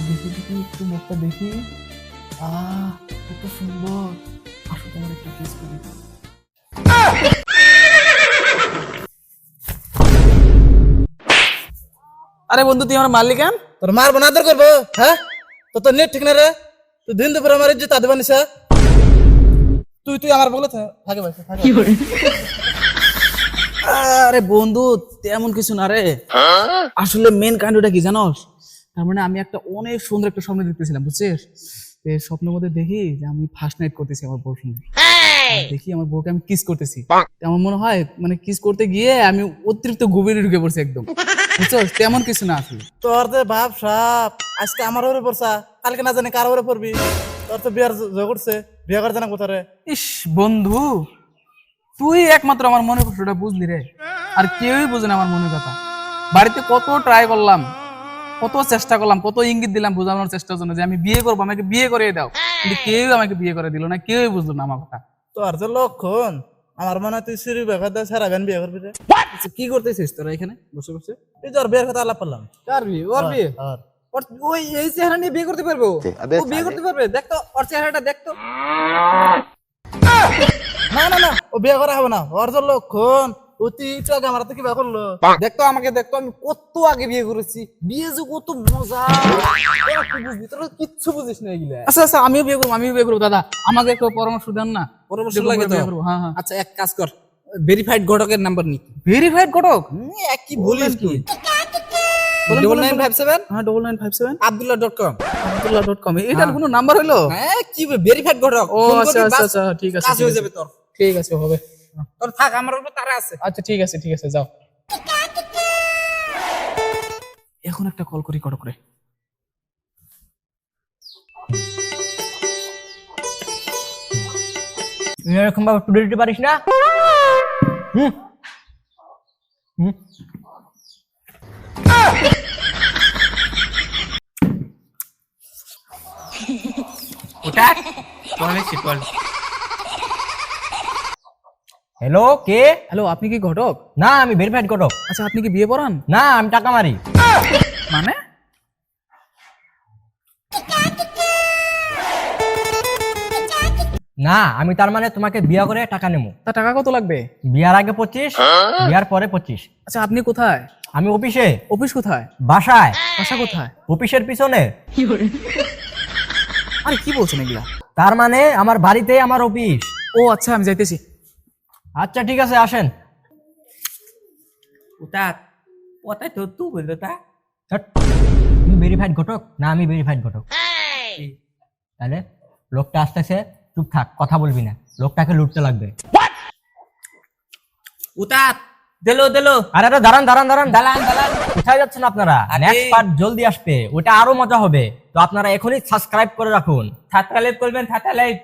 দেখি দেখি একটু মুখটা দেখি। কত সুন্দর। আসো তোমার একটু কিস করি। আরে বন্ধু তুই আমার মারলি কেন? তোর মার বানাদর করবো? হ্যাঁ, তো নেট ঠিক না রে। তুই দিন দুপুরে আমার ইজ্জত আদবা নিছা। তুই আমার বলে থাকে ভাই থাকে। আরে বন্ধু তেমন কিছু না রে, আসলে মেন কাণ্ডটা কি জানোস? তার মানে আমি একটা অনেক সুন্দর একটা স্বপ্ন দেখতেছিলাম, বুঝছিস? তো এই স্বপ্নের মধ্যে দেখি যে আমি ফার্স্ট নাইট করতেছি আমার বউর সঙ্গে। দেখি আমার বউকে আমি কিস করতেছি। আমার মনে হয় মানে কিস করতে গিয়ে আমি অতিরিক্ত গভীরে ঢুকে পড়ছি একদম, বুঝছিস? তেমন কিছু না আসলে। তোর যে ভাব সাপ আজকে আমার উপরে পড়ছা, কালকে না জানি কার উপরে পড়বি। তোর তো বিয়ার জয় করছে, বিয়ে করছে না কোথায় রে? ইস বন্ধু, তুই একমাত্র আমার মনের কষ্টটা বুঝলি রে, আর কেউই বুঝে না আমার মনের কথা। বাড়িতে কত ট্রাই করলাম, কত চেষ্টা করলাম, কত ইঙ্গিত দিলাম বোঝানোর চেষ্টার জন্য যে আমি বিয়ে করবো, আমাকে বিয়ে করে দাও, কিন্তু কেউ আমাকে বিয়ে করে দিল না, কেউই বুঝলো না আমার কথা। তোর যে লক্ষণ, আমার মনে হয় তুই সিঁড়ি বেকার দিয়ে সারা বেন বিয়ে করবি রে। আচ্ছা, কি করতেছিস তোরা এখানে বসে বসে? তুই তোর বিয়ের কথা আলাপ করলাম। কার বিয়ে? ওর বিয়ে? আর ওই এই চেহারা নিয়ে বিয়ে করতে পারবো? ও বিয়ে করতে পারবে? দেখ তো ওর চেহারাটা, দেখ তো। না না না, ও বিয়ে করা হবে না। ওর যে লক্ষণ, অতি একটু আগে আমার হাতে কি বিয়ে করলো। দেখতো আমাকে, দেখতো আমি কত আগে বিয়ে করেছি, বিয়ে যে কত মজা। তোরা কি বুঝবি? তোরা কিচ্ছু বুঝিস না এগুলা। আচ্ছা আচ্ছা, আমিও বিয়ে করবো, আমিও বিয়ে করবো। দাদা আমাকে একটু পরামর্শ দেন না। পরামর্শ যে লাগে তো? বিয়ে করবো। হ্যাঁ হ্যাঁ। আচ্ছা এক কাজ কর, ভেরিফাইড ঘটকের নাম্বার নি। ভেরিফাইড ঘটক? কি বলিস তুই? বলেন, বলেন, 9957 হ্যাঁ 9957 abdullah.com। abdullah.com এটার কোনো নাম্বার হইলো? হ্যাঁ কি ভেরিফাইড ঘটক। ও ফোন আচ্ছা করবি, আচ্ছা বাস, আচ্ছা, ঠিক আছে কাজ ঠিক হয়ে আছে। যাবে তোর। ঠিক আছে, হবে। তোর থাক, আমার উপর তারা আছে। আচ্ছা ঠিক আছে ঠিক আছে, যাও। এখন একটা কল করি কটক রে। এরকম ভাবে টুডে দিতে পারিস না? হুম হুম ওটা কলে কল। হ্যালো, কে? হ্যালো, আপনি কি ঘটক? না, আমি ভেরিফাইড ঘটক। আচ্ছা, আপনি কি বিয়ে পড়ান? না, আমি টাকা মারি। মানে? না, আমি তার মানে তোমাকে বিয়ে করে টাকা নেবো। তা টাকা কত লাগবে? বিয়ার আগে 25, বিয়ার পরে 25। আচ্ছা, আপনি কোথায়? আমি অফিসে। অফিস কোথায়? বাসায়। বাসা কোথায়? অফিসের পিছনে। আরে কি বলছেন এগুলা? তার মানে আমার বাড়িতে আমার অফিস। ও আচ্ছা, আমি যাইতেছি। আচ্ছা ঠিক আছে, আসেন। ওটা ওটাই তো তুই বললো তা। তুমি ভেরিফাইড ঘটক না আমি ভেরিফাইড ঘটক? তাহলে লোকটা আসতেছে, চুপ থাক, কথা বলবি না, লোকটাকে লুটতে লাগবে। উতাত দিলো দিলো। আরে আরে দাঁড়ান দাঁড়ান দাঁড়ান দাঁড়ান দাঁড়ান, কোথায় যাচ্ছেন আপনারা? নেক্সট পার্ট জলদি আসবে, ওটা আরো মজা হবে, তো আপনারা এখনই সাবস্ক্রাইব করে রাখুন। থাতালেপ করবেন, থাতালেপ।